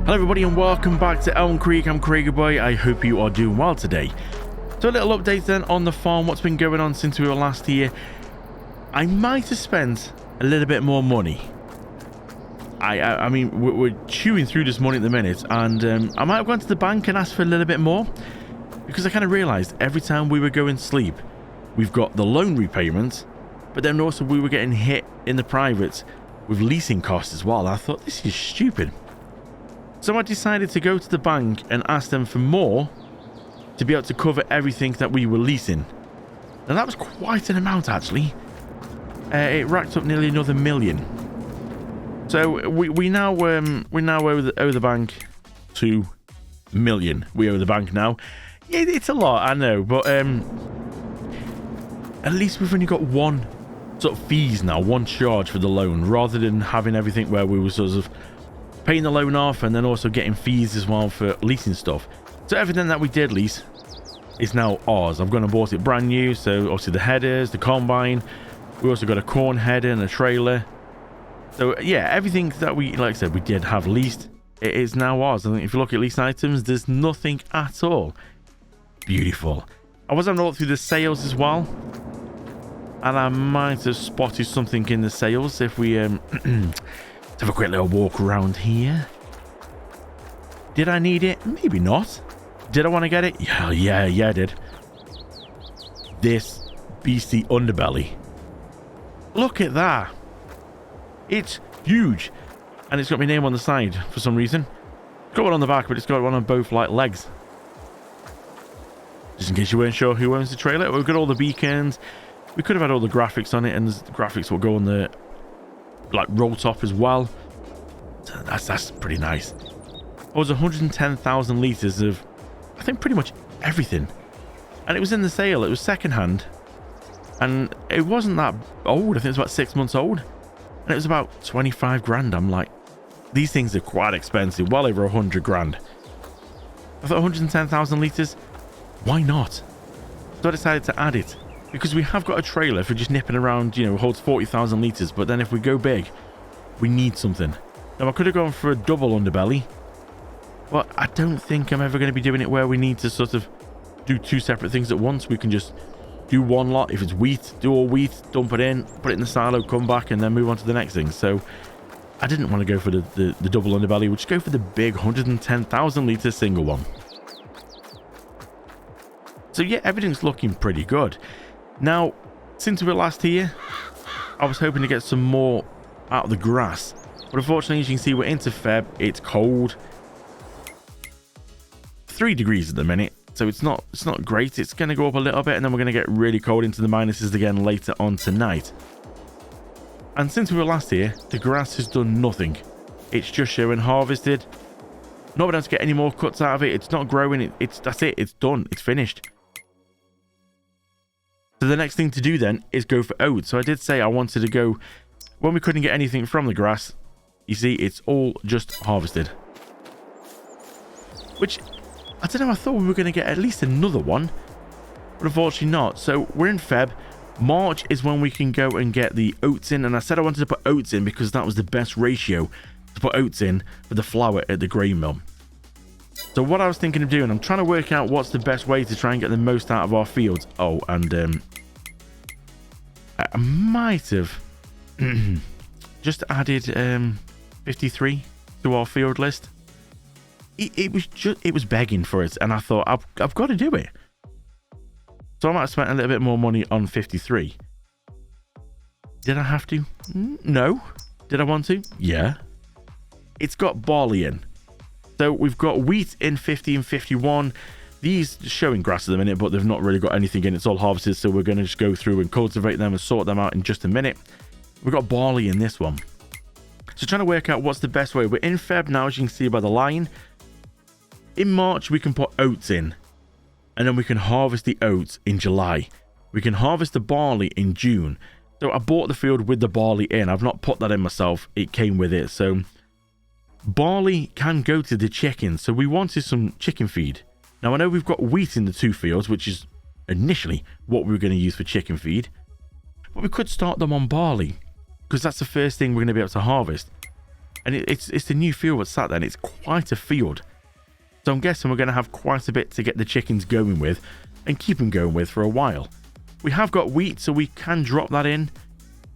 Hello everybody and welcome back to Elm Creek. I'm Craigerboy. I hope you are doing well today. So a little update then on the farm, what's been going on since we were last here. I might have spent a little bit more money. I mean, we're chewing through this money at the minute, and I might have gone to the bank and asked for a little bit more, because I kind of realised every time we were going to sleep, we've got the loan repayment, but then also we were getting hit in the private with leasing costs as well. I thought, this is stupid. So I decided to go to the bank and ask them for more to be able to cover everything that we were leasing. Now that was quite an amount actually. It racked up nearly another $1 million. So we now owe the bank $2 million. We owe the bank now. Yeah, it's a lot, I know, but at least we've only got one sort of fees now, one charge for the loan, rather than having everything where we were sort of paying the loan off and then also getting fees as well for leasing stuff. So everything that we did lease is now ours. I've gone and bought it brand new. So obviously the headers, the combine. We also got a corn header and a trailer. So yeah, everything that we, like I said, we did have leased, it is now ours. I think if you look at leased items, there's nothing at all. Beautiful. I was having a look through the sales as well, and I might have spotted something in the sales if we let's have a quick little walk around here. Did I need it? Maybe not. Did I want to get it? Yeah, I did. This beastie underbelly. Look at that. It's huge. And it's got my name on the side for some reason. It's got one on the back, but it's got one on both like legs. Just in case you weren't sure who owns the trailer. We've got all the beacons. We could have had all the graphics on it, and the graphics will go on the like roll top as well. So that's pretty nice. It was 110,000 litres of, I think, pretty much everything. And it was in the sale. It was second-hand. And it wasn't that old. I think it was about 6 months old. And it was about 25 grand. I'm like, these things are quite expensive. Well over 100 grand. I thought 110,000 litres? Why not? So I decided to add it. Because we have got a trailer for just nipping around, you know, holds 40,000 litres. But then if we go big, we need something. Now, I could have gone for a double underbelly. But I don't think I'm ever going to be doing it where we need to sort of do two separate things at once. We can just do one lot. If it's wheat, do all wheat, dump it in, put it in the silo, come back, and then move on to the next thing. So I didn't want to go for the double underbelly. We'll just go for the big 110,000 litre single one. So yeah, everything's looking pretty good. Now, since we were last here, I was hoping to get some more out of the grass. But unfortunately, as you can see, we're into Feb. It's cold. 3 degrees at the minute. So it's not great. It's going to go up a little bit, and then we're going to get really cold into the minuses again later on tonight. And since we were last here, the grass has done nothing. It's just showing harvested. Not been able to get any more cuts out of it. It's not growing. That's it. It's done. It's finished. So the next thing to do then is go for oats. So I did say I wanted to go when we couldn't get anything from the grass. You see, it's all just harvested. Which, I don't know, I thought we were going to get at least another one. But unfortunately not. So we're in Feb. March is when we can go and get the oats in. And I said I wanted to put oats in because that was the best ratio to put oats in for the flour at the grain mill. So what I was thinking of doing, I'm trying to work out what's the best way to try and get the most out of our fields. Oh, and I might have just added 53 to our field list. It was begging for it, and I thought I've got to do it. So I might have spent a little bit more money on 53. Did I have to? No. Did I want to? Yeah. It's got barley in. So we've got wheat in 50 and 51. These showing grass at the minute, but they've not really got anything in. It's all harvested, so we're going to just go through and cultivate them and sort them out in just a minute. We've got barley in this one. So trying to work out what's the best way. We're in Feb now, as you can see by the line. In March, we can put oats in. And then we can harvest the oats in July. We can harvest the barley in June. So I bought the field with the barley in. I've not put that in myself. It came with it. So barley can go to the chickens. So we wanted some chicken feed. Now, I know we've got wheat in the 2 fields, which is initially what we were going to use for chicken feed. But we could start them on barley, because that's the first thing we're going to be able to harvest. And it's the new field what's sat there, and it's quite a field. So I'm guessing we're going to have quite a bit to get the chickens going with and keep them going with for a while. We have got wheat, so we can drop that in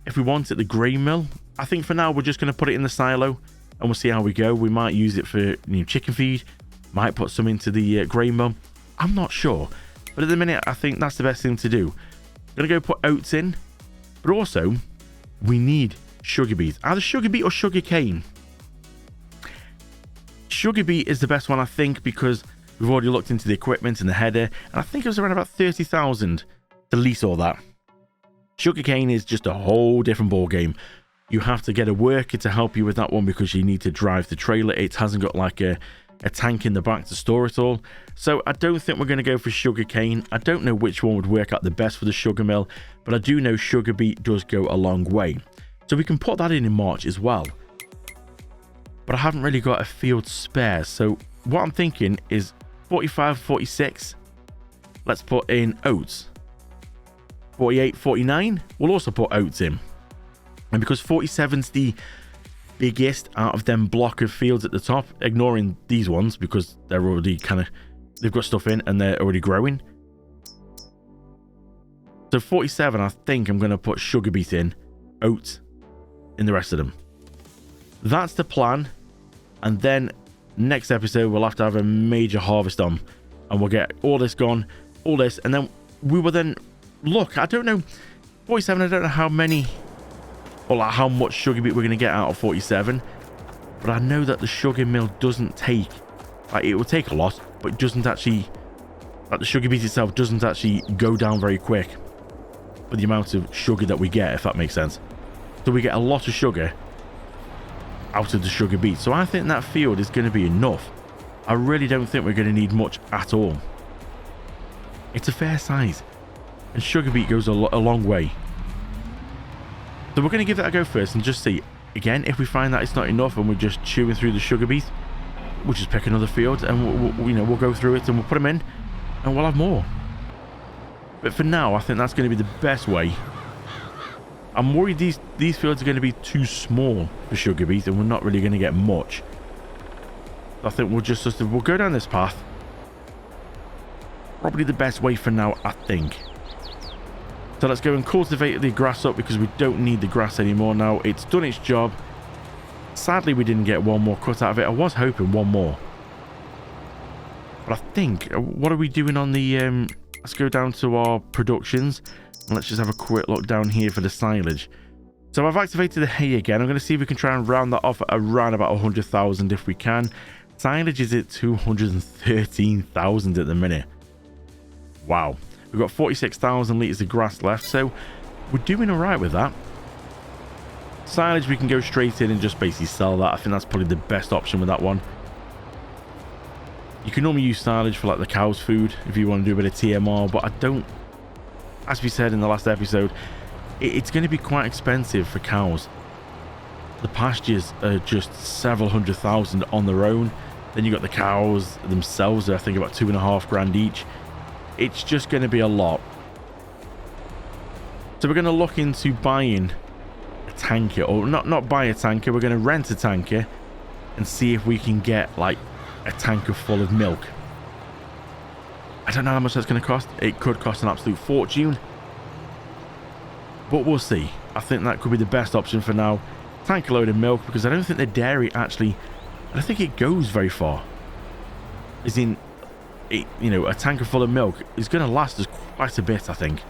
if we want at the grain mill. I think for now we're just going to put it in the silo and we'll see how we go. We might use it for chicken feed, might put some into the grain mill. I'm not sure, but at the minute I think that's the best thing to do. I'm going to go put oats in, but also we need sugar beets, either sugar beet or sugar cane. Sugar beet is the best one, I think, because we've already looked into the equipment and the header, and I think it was around about 30,000 to lease all that. Sugar cane is just a whole different ball game. You have to get a worker to help you with that one because you need to drive the trailer. It hasn't got like a tank in the back to store it all. So I don't think we're going to go for sugar cane. I don't know which one would work out the best for the sugar mill, but I do know sugar beet does go a long way. So we can put that in March as well. But I haven't really got a field spare. So what I'm thinking is 45, 46. Let's put in oats. 48, 49. We'll also put oats in. And because 47's the biggest out of them block of fields at the top, ignoring these ones because they're already they've got stuff in and they're already growing. So 47, I think I'm going to put sugar beet in, oats in the rest of them. That's the plan. And then next episode, we'll have to have a major harvest on. And we'll get all this gone, all this. And then we will then look. I don't know. 47, I don't know how many or like how much sugar beet we're going to get out of 47. But I know that the sugar mill doesn't take, like it will take a lot, but it doesn't actually, like the sugar beet itself doesn't actually go down very quick for the amount of sugar that we get, if that makes sense. So we get a lot of sugar out of the sugar beet. So I think that field is going to be enough. I really don't think we're going to need much at all. It's a fair size. And sugar beet goes a long way. So we're going to give that a go first and just see. Again, if we find that it's not enough and we're just chewing through the sugar beet, we'll just pick another field and we'll go through it and we'll put them in and we'll have more. But for now, I think that's going to be the best way. I'm worried these fields are going to be too small for sugar beet and we're not really going to get much. I think we'll go down this path. Probably the best way for now, I think. So let's go and cultivate the grass up because we don't need the grass anymore now. It's done its job. Sadly, we didn't get one more cut out of it. I was hoping one more. But I think, what are we doing on the... let's go down to our productions. And let's just have a quick look down here for the silage. So I've activated the hay again. I'm going to see if we can try and round that off at around about 100,000 if we can. Silage is at 213,000 at the minute. Wow. We've got 46,000 litres of grass left, so we're doing all right with that. Silage, we can go straight in and just basically sell that. I think that's probably the best option with that one. You can normally use silage for like the cow's food if you want to do a bit of TMR, but I don't, as we said in the last episode, it's going to be quite expensive for cows. The pastures are just several 100,000 on their own. Then you got the cows themselves, I think about 2.5 grand each. It's just going to be a lot. So we're going to look into buying a tanker, or not buy a tanker, we're going to rent a tanker and see if we can get like a tanker full of milk. I don't know how much that's going to cost. It could cost an absolute fortune, but we'll see. I think that could be the best option for now. Tanker load of milk, because I don't think the dairy actually, I don't think it goes very far. As in, a tanker full of milk is going to last us quite a bit, I think.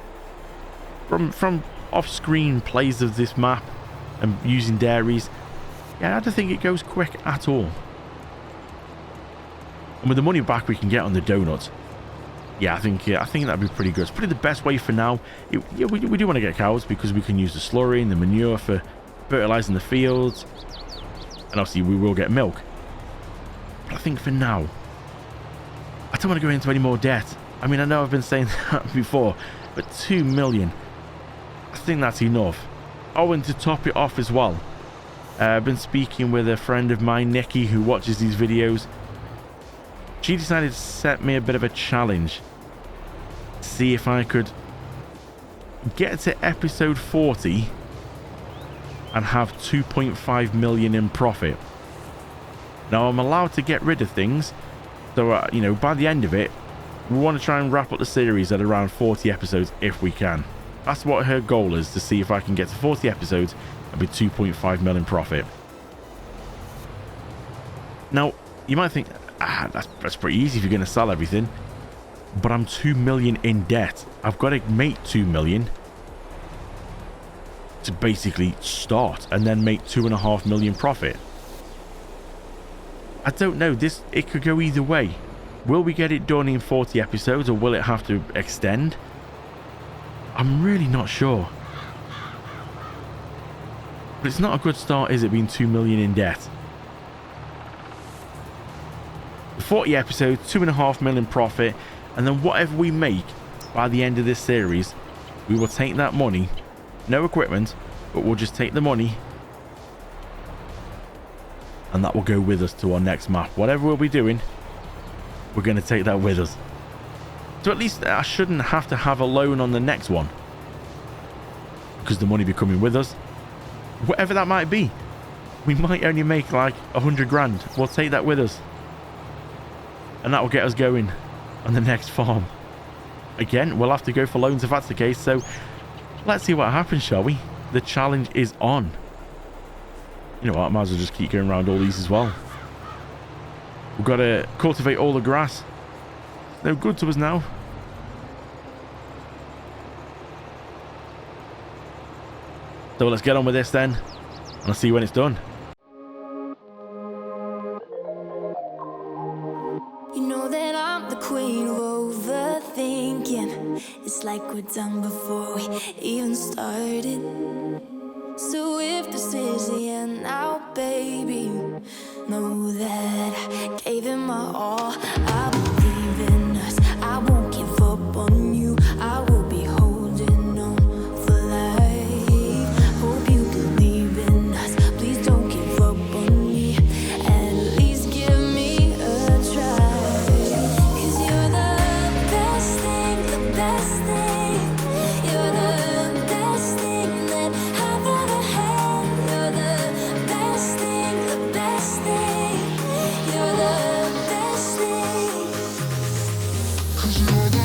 From off-screen plays of this map and using dairies, yeah, I don't think it goes quick at all. And with the money back we can get on the donuts, yeah, I think that'd be pretty good. It's probably the best way for now. We do want to get cows because we can use the slurry and the manure for fertilizing the fields, and obviously we will get milk. But I think for now, I don't want to go into any more debt. I mean, I know I've been saying that before, but 2 million, I think that's enough. Oh, and to top it off as well, I've been speaking with a friend of mine, Nikki, who watches these videos. She decided to set me a bit of a challenge. See if I could get to episode 40 and have 2.5 million in profit. Now I'm allowed to get rid of things, so you know, by the end of it, we want to try and wrap up the series at around 40 episodes if we can. That's what her goal is, to see if I can get to 40 episodes and be 2.5 million profit. Now you might think, that's pretty easy if you're going to sell everything, but I'm 2 million in debt. I've got to make 2 million to basically start and then make 2.5 million profit. I don't know, it could go either way. Will we get it done in 40 episodes, or will it have to extend? I'm really not sure. But it's not a good start, is it, being 2 million in debt? 40 episodes, 2.5 million profit, and then whatever we make by the end of this series, we will take that money, no equipment, but we'll just take the money, and that will go with us to our next map. Whatever we'll be doing, we're going to take that with us. So at least I shouldn't have to have a loan on the next one, because the money be coming with us. Whatever that might be. We might only make like 100 grand. We'll take that with us, and that will get us going on the next farm. Again, we'll have to go for loans if that's the case. So let's see what happens, shall we? The challenge is on. You know what, I might as well just keep going around all these as well. We've got to cultivate all the grass. No good to us now. So let's get on with this then, and I'll see you when it's done. You know that I'm the queen of overthinking. It's like we're done before we even started. So if this is the end now, baby, know that I gave it my all. I believe in us, I won't give up on you. I will be holding on for life. Hope you believe in us, please don't give up on me. At least give me a try. 'Cause you're the best thing, the best thing. You're the best thing that I've ever had. You're the best thing, the best thing. You're the best thing. 'Cause you're the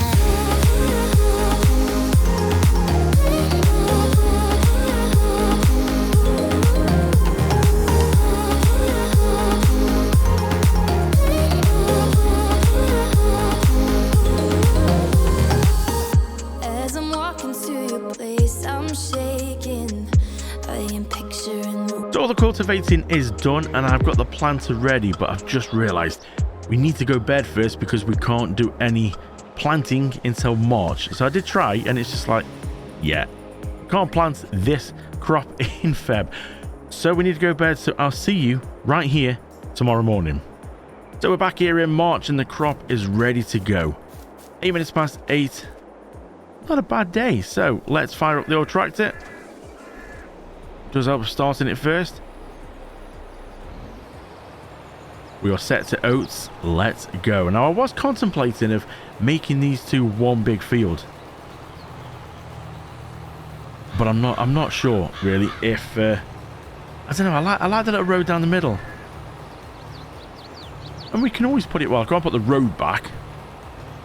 As I'm walking to your place, I'm shaking. I am picturing the So all the cultivating is done, and I've got the planter ready, but I've just realized we need to go bed first because we can't do any planting until March. So I did try, and it's just like, yeah, can't plant this crop in Feb. So we need to go bed. So I'll see you right here tomorrow morning. So we're back here in March, and the crop is ready to go. 8 minutes past 8. Not a bad day. So let's fire up the old tractor. Does help starting it first. We are set to oats. Let's go. Now I was contemplating of making these two one big field, but I'm not sure really if I don't know. I like the little road down the middle, and we can always put it. Well, I can't put the road back.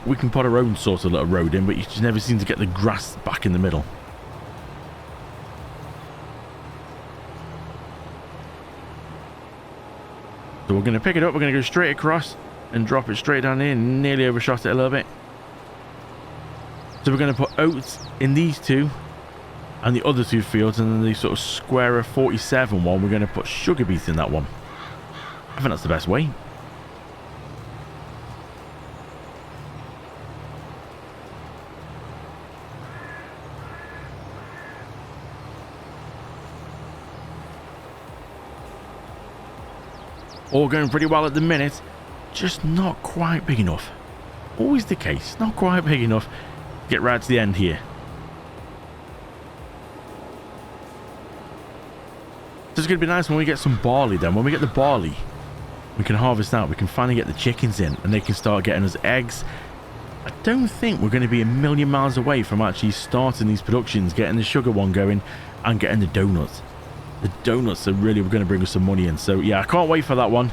We can put our own sort of little road in, but you just never seem to get the grass back in the middle. So we're going to pick it up, we're going to go straight across and drop it straight down here. Nearly overshot it a little bit. So we're going to put oats in these two and the other two fields, and then the sort of squarer 47 one, we're going to put sugar beets in that one. I think that's the best way. All going pretty well at the minute, just not quite big enough. Always the case, not quite big enough. Get right to the end here. So it's going to be nice when we get some barley then. When we get the barley, we can harvest out. We can finally get the chickens in, and they can start getting us eggs. I don't think we're going to be a million miles away from actually starting these productions, getting the sugar one going and getting the donuts. The donuts are really going to bring us some money in. So yeah, I can't wait for that one.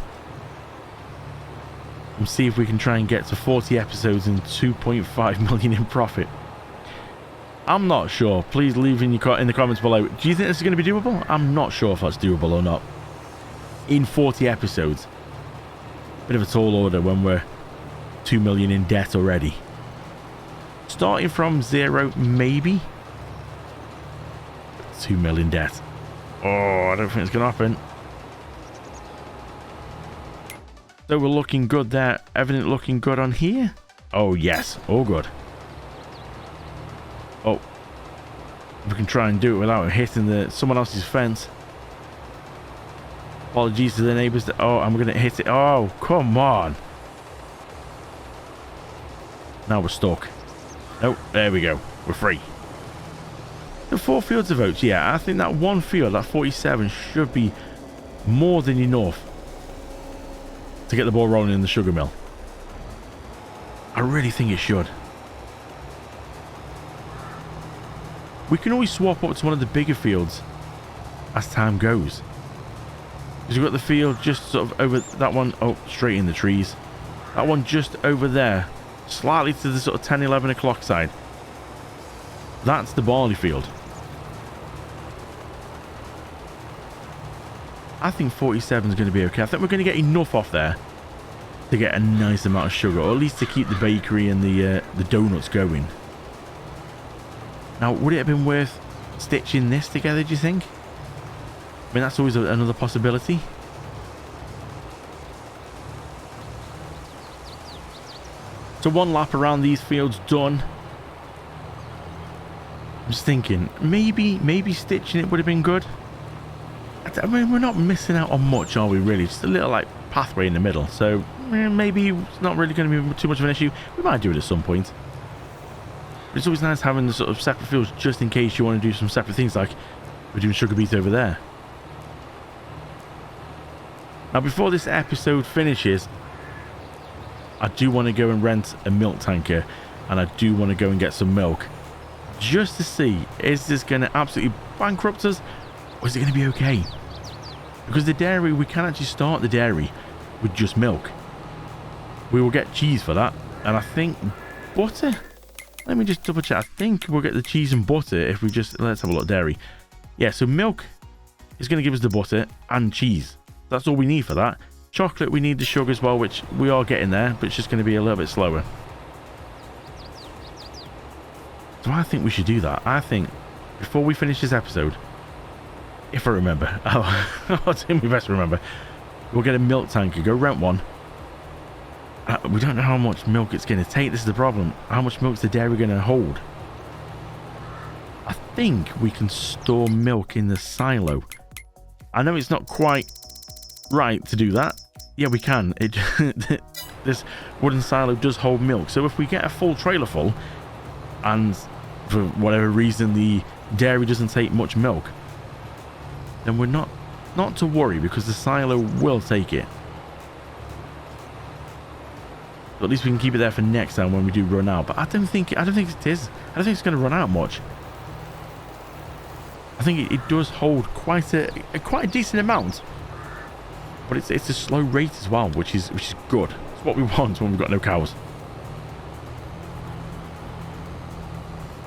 And see if we can try and get to 40 episodes and 2.5 million in profit. I'm not sure. Please leave in the comments below. Do you think this is going to be doable? I'm not sure if that's doable or not. In 40 episodes. Bit of a tall order when we're 2 million in debt already. Starting from 0, maybe. 2 million debt. Oh, I don't think it's going to happen. So we're looking good there. Everything looking good on here? Oh, yes. All good. Oh. We can try and do it without hitting someone else's fence. Apologies to the neighbours. Oh, I'm going to hit it. Oh, come on. Now we're stuck. Oh, there we go. We're free. The 4 fields of oats. Yeah, I think that one field, that 47, should be more than enough to get the ball rolling in the sugar mill. I really think it should. We can always swap up to one of the bigger fields as time goes. Because we've got the field just sort of over that one. Oh, straight in the trees. That one just over there. Slightly to the sort of 10, 11 o'clock side. That's the barley field. I think 47 is going to be okay. I think we're going to get enough off there to get a nice amount of sugar, or at least to keep the bakery and the donuts going. Now, would it have been worth stitching this together, do you think? I mean, that's always another possibility. So 1 lap around these fields done. I'm just thinking, maybe stitching it would have been good. I mean, we're not missing out on much, are we, really? Just a little, like, pathway in the middle. So, maybe it's not really going to be too much of an issue. We might do it at some point. But it's always nice having the sort of separate fields just in case you want to do some separate things, like we're doing sugar beet over there. Now, before this episode finishes, I do want to go and rent a milk tanker, and I do want to go and get some milk. Just to see, is this going to absolutely bankrupt us, or is it going to be okay? Because the dairy, we can actually start the dairy with just milk. We will get cheese for that, and I think butter. Let me just double check. I think we'll get the cheese and butter if we just... Let's have a look at dairy. Yeah, so milk is going to give us the butter and cheese. That's all we need for that. Chocolate, we need the sugar as well, which we are getting there, but it's just going to be a little bit slower. So I think we should do that. I think before we finish this episode, if I remember, I'll do my best to remember, we'll get a milk tanker, go rent one. We don't know how much milk it's going to take. This is the problem. How much milk is the dairy going to hold? I think we can store milk in the silo. I know it's not quite right to do that. Yeah, we can. This wooden silo does hold milk. So if we get a full trailer full, and for whatever reason the dairy doesn't take much milk, then we're not to worry, because the silo will take it. But at least we can keep it there for next time when we do run out. But I don't think it is. I don't think it's going to run out much. I think it does hold quite a decent amount. But it's a slow rate as well, which is good. It's what we want when we've got no cows.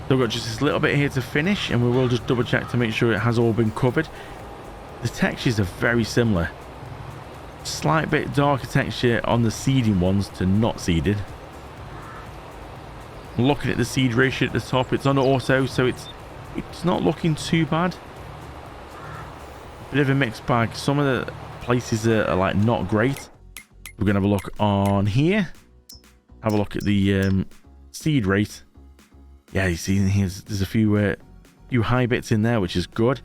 So we've got just this little bit here to finish, and we will just double check to make sure it has all been covered. The textures are very similar. Slight bit darker texture on the seeding ones to not seeded. Looking at the seed ratio at the top, it's on auto, so it's not looking too bad. Bit of a mixed bag. Some of the places are like not great. We're gonna have a look on here. Have a look at the seed rate. Yeah, you see there's a few high bits in there, which is good.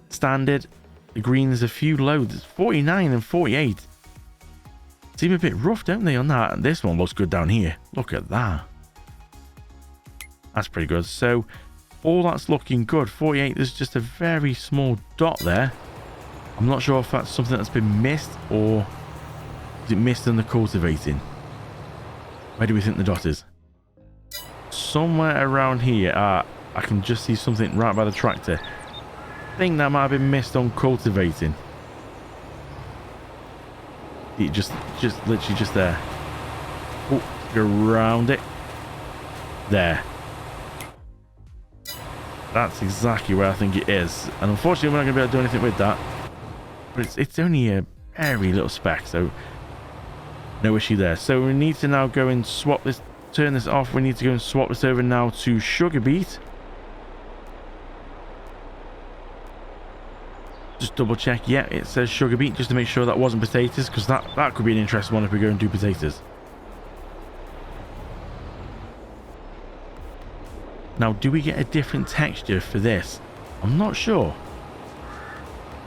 Standard. The green, there's a few low. There's 49 and 48. Seem a bit rough, don't they, on that? And this one looks good down here. Look at that. That's pretty good. So all that's looking good. 48, there's just a very small dot there. I'm not sure if that's something that's been missed, or is it missed in the cultivating? Where do we think the dot is? Somewhere around here. I can just see something right by the tractor. think that might have been missed on cultivating. It just literally just there. Oh, go around it. There. That's exactly where I think it is. And unfortunately, we're not going to be able to do anything with that. But it's only a very little speck, so no issue there. So we need to now go and swap this, turn this off. We need to go and swap this over now to sugar beet. Just double check. Yeah, it says sugar beet, just to make sure that wasn't potatoes, because that could be an interesting one if we go and do potatoes. Now, do we get a different texture for this? I'm not sure.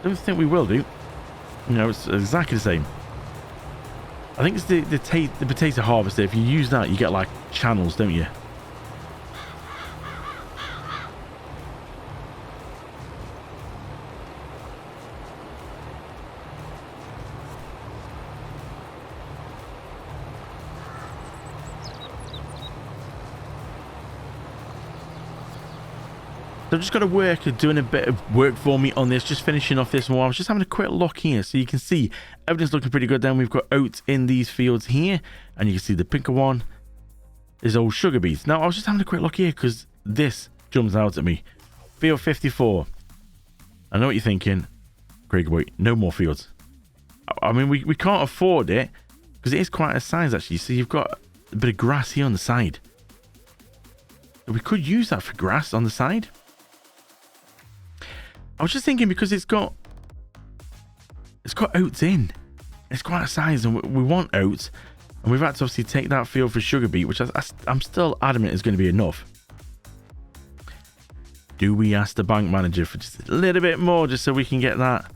Don't think we will do. You know, it's exactly the same. I think it's the potato harvester. If you use that, you get like channels, don't you? So I've just got to work, doing a bit of work for me on this, just finishing off this one. I was just having a quick look here, so you can see everything's looking pretty good. Then we've got oats in these fields here, and you can see the pinker one is old sugar beets. Now I was just having a quick look here because this jumps out at me. Field 54. I know what you're thinking, Craig boy. No more fields. I mean, we can't afford it because it is quite a size actually. So you've got a bit of grass here on the side. We could use that for grass on the side. I was just thinking because it's got oats in. It's quite a size, and we want oats, and we've had to obviously take that field for sugar beet, which I'm still adamant is going to be enough. Do we ask the bank manager for just a little bit more, just so we can get that?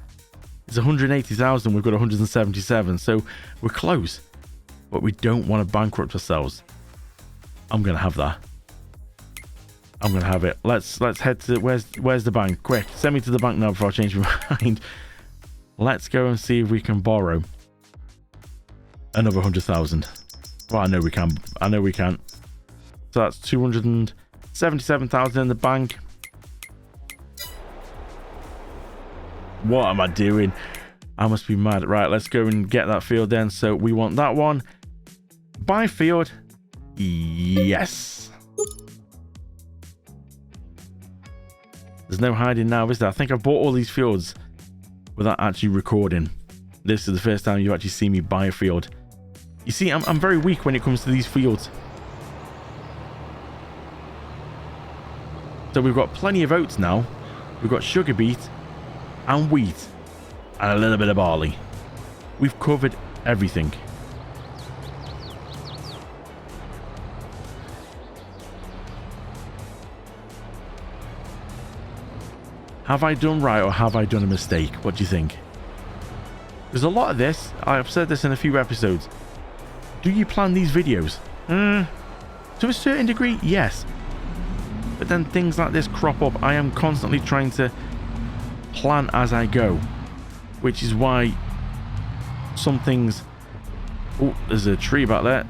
It's 180,000. We've got 177, so we're close, but we don't want to bankrupt ourselves. I'm going to have that. I'm gonna have it. Let's head to where's the bank? Quick, send me to the bank now before I change my mind. Let's go and see if we can borrow another 100,000. Well, I know we can. So that's 277,000 in the bank. What am I doing? I must be mad. Right, let's go and get that field then. So we want that one. Buy field. Yes. There's no hiding now, is there? I think I've bought all these fields without actually recording. This is the first time you actually see me buy a field. You see, I'm very weak when it comes to these fields. So we've got plenty of oats now. We've got sugar beet and wheat and a little bit of barley. We've covered everything. Have I done right or have I done a mistake? What do you think? There's a lot of this. I've said this in a few episodes. Do you plan these videos? To a certain degree, yes. But then things like this crop up. I am constantly trying to plan as I go. Which is why some things... Oh, there's a tree back there.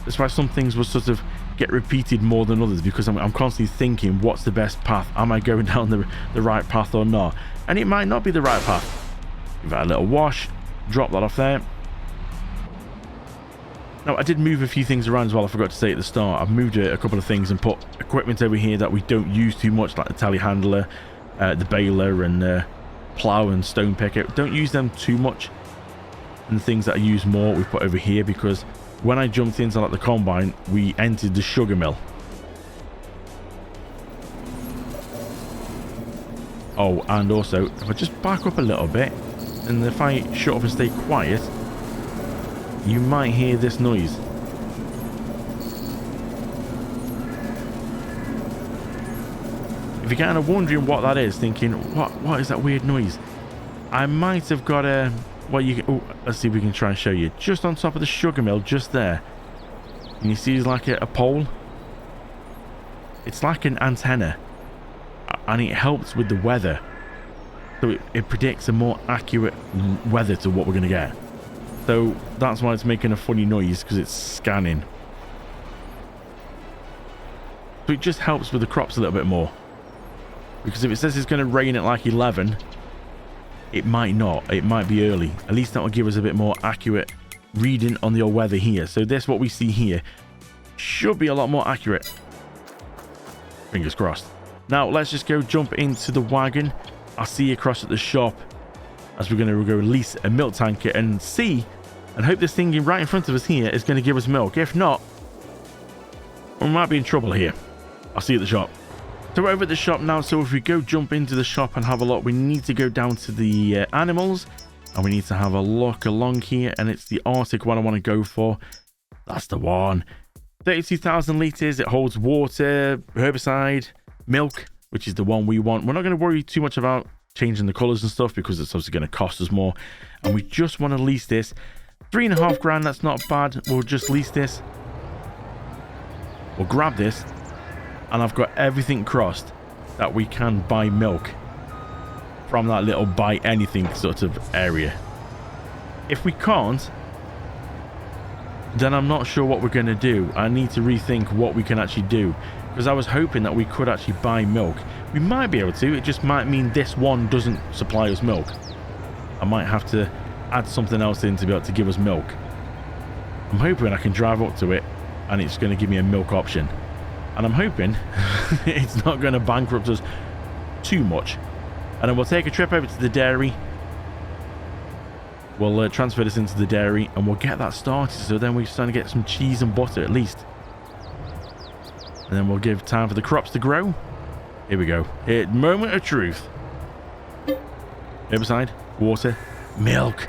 That's why some things will sort of get repeated more than others, because I'm constantly thinking, what's the best path? Am I going down the right path or not? And it might not be the right path. Give that a little wash, drop that off there. Now, I did move a few things around as well. I forgot to say at the start. I've moved a couple of things and put equipment over here that we don't use too much, like the telehandler, the baler, and plow and stone picker. Don't use them too much. And the things that I use more, we put over here, because when I jumped into like the combine, we entered the sugar mill. Oh, and also, if I just back up a little bit, and if I shut up and stay quiet, you might hear this noise. If you're kind of wondering what that is, thinking, what is that weird noise? I might have got a... Well, you can... Oh, let's see if we can try and show you. Just on top of the sugar mill, just there. And you see there's like a pole. It's like an antenna. And it helps with the weather. So it predicts a more accurate weather to what we're going to get. So that's why it's making a funny noise, because it's scanning. So it just helps with the crops a little bit more. Because if it says it's going to rain at like 11, it might not. It might be early. At least that will give us a bit more accurate reading on the old weather here. So this, what we see here, should be a lot more accurate. Fingers crossed. Now, let's just go jump into the wagon. I'll see you across at the shop as we're going to go release a milk tanker and see and hope this thing right in front of us here is going to give us milk. If not, we might be in trouble here. I'll see you at the shop. So we're over at the shop now. So if we go jump into the shop and have a look, we need to go down to the animals and we need to have a look along here. And it's the Arctic one I want to go for. That's the one. 32,000 litres. It holds water, herbicide, milk, which is the one we want. We're not going to worry too much about changing the colours and stuff because it's obviously going to cost us more. And we just want to lease this. 3.5 grand, that's not bad. We'll just lease this. We'll grab this. And I've got everything crossed that we can buy milk from that little buy anything sort of area. If we can't, then I'm not sure what we're going to do. I need to rethink what we can actually do. Because I was hoping that we could actually buy milk. We might be able to. It just might mean this one doesn't supply us milk. I might have to add something else in to be able to give us milk. I'm hoping I can drive up to it and it's going to give me a milk option. And I'm hoping it's not going to bankrupt us too much. And then we'll take a trip over to the dairy. We'll transfer this into the dairy and we'll get that started. So then we're starting to get some cheese and butter at least. And then we'll give time for the crops to grow. Here we go. Moment of truth. Herbicide, water, milk.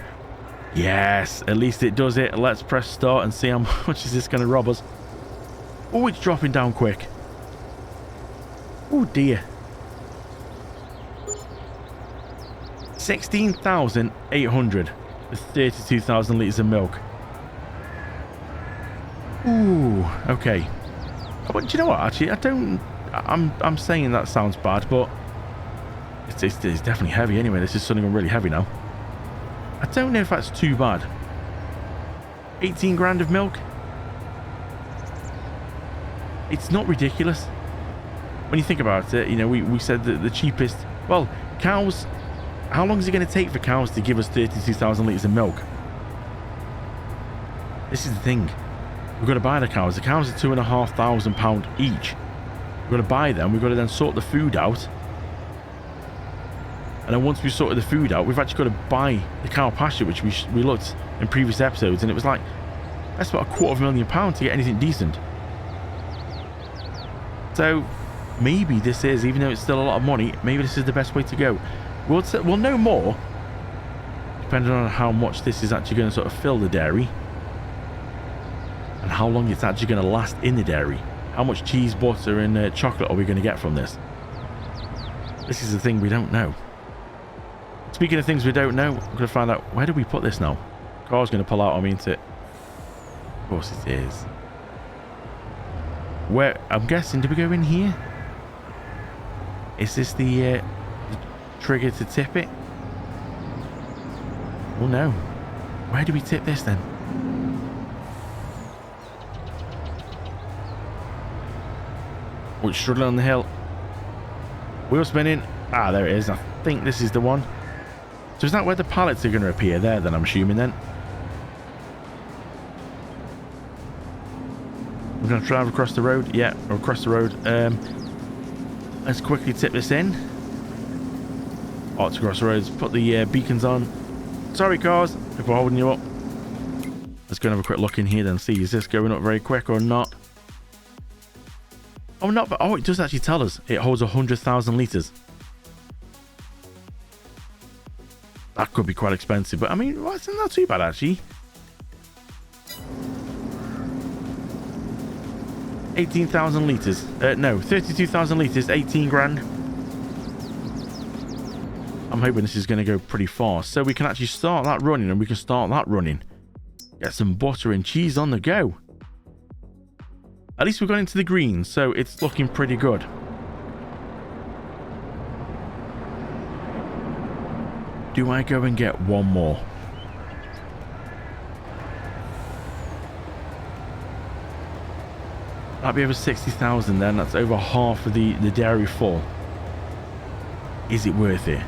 Yes, at least it does it. Let's press start and see how much is this going to rob us. Oh, it's dropping down quick. Oh dear. 16,800 with 32,000 litres of milk. Ooh, okay. But do you know what? Actually, I'm saying that sounds bad, but it's definitely heavy anyway. This is something really heavy now. I don't know if that's too bad. 18 grand of milk. It's not ridiculous. When you think about it, you know, we said that the cheapest... Well, cows... How long is it going to take for cows to give us 32,000 litres of milk? This is the thing. We've got to buy the cows. The cows are £2,500 each. We've got to buy them. We've got to then sort the food out. And then once we've sorted the food out, we've actually got to buy the cow pasture, which we looked in previous episodes. And it was like, that's about £250,000 to get anything decent. So maybe this is, even though it's still a lot of money, maybe this is the best way to go. We'll know more depending on how much this is actually going to sort of fill the dairy and how long it's actually going to last in the dairy. How much cheese, butter and chocolate are we going to get from this? This is the thing we don't know. Speaking of things we don't know, I'm going to find out, where do we put this now? Car's going to pull out on me, isn't it? Of course it is. Where, I'm guessing, did we go in here? Is this the trigger to tip it? Oh no. Where do we tip this then? Oh, it's struggling on the hill. Wheel spinning. Ah, there it is. I think this is the one. So is that where the pallets are going to appear there then, I'm assuming then? We're going to drive across the road. Yeah, or across the road. Let's quickly tip this in. Oh, it's across the roads. Put the beacons on. Sorry, cars, if we're holding you up. Let's go and have a quick look in here then. See, is this going up very quick or not? Oh, not. But oh, it does actually tell us. It holds 100,000 litres. That could be quite expensive, but I mean, well, it's not too bad actually. 18,000 litres. No, 32,000 litres, 18 grand. I'm hoping this is going to go pretty fast. So we can actually start that running and we can start that running. Get some butter and cheese on the go. At least we've got into the green, so it's looking pretty good. Do I go and get one more? That'd be over 60,000 then. That's over half of the dairy full. is it worth it?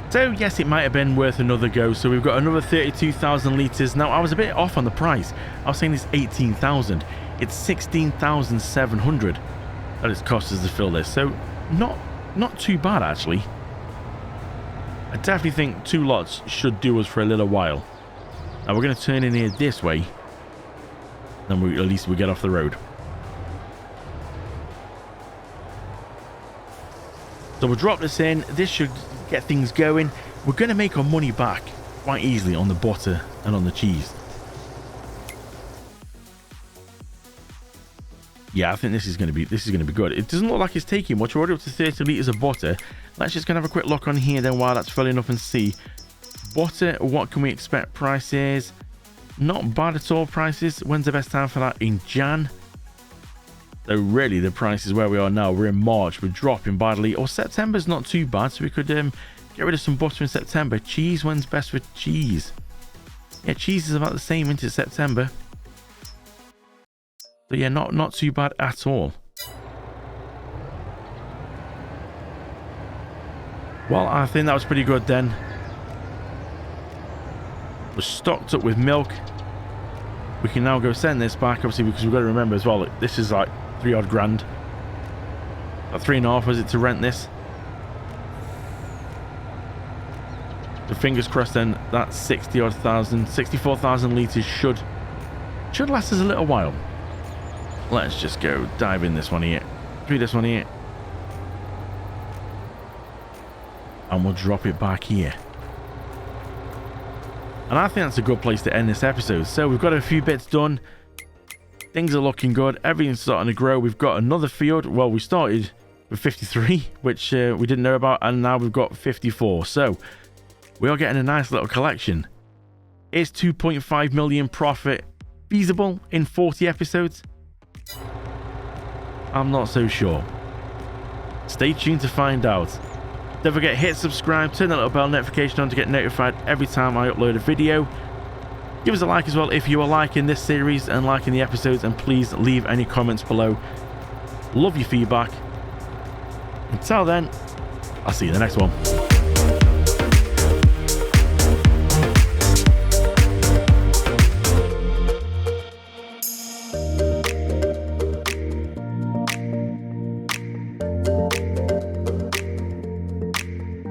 So yes, it might have been worth another go. So we've got another 32,000 litres. Now I was a bit off on the price. I was saying it's 18,000. It's 16,700 that it's cost us to fill this. So not too bad actually. I definitely think 2 lots should do us for a little while. Now we're going to turn in here this way. Then at least we get off the road. So we'll drop this in. This should get things going. We're going to make our money back quite easily on the butter and on the cheese. Yeah, I think this is going to be good. It doesn't look like it's taking much. We're already up to 30 litres of butter. Let's just have a quick look on here then while that's filling up and see. Butter, what can we expect prices? Not bad at all prices. When's the best time for that? In Jan. So really the price is where we are now. We're in March. We're dropping badly. Or September's not too bad. So we could get rid of some butter in September. Cheese, when's best for cheese? Yeah, cheese is about the same into September. So yeah, not too bad at all. Well, I think that was pretty good then. We're stocked up with milk. We can now go send this back, obviously, because we've got to remember as well, this is like 3 odd grand. 3.5 was it to rent this? So fingers crossed then, that 64,000 litres should last us a little while. Let's just go dive in this one here. Through this one here. And we'll drop it back here. And I think that's a good place to end this episode. So we've got a few bits done. Things are looking good. Everything's starting to grow. We've got another field. Well, we started with 53, which we didn't know about. And now we've got 54. So we are getting a nice little collection. Is 2.5 million profit feasible in 40 episodes? I'm not so sure. Stay tuned to find out. Don't forget, hit subscribe, turn that little bell notification on to get notified every time I upload a video. Give us a like as well if you are liking this series and liking the episodes, and please leave any comments below. Love your feedback. Until then, I'll see you in the next one.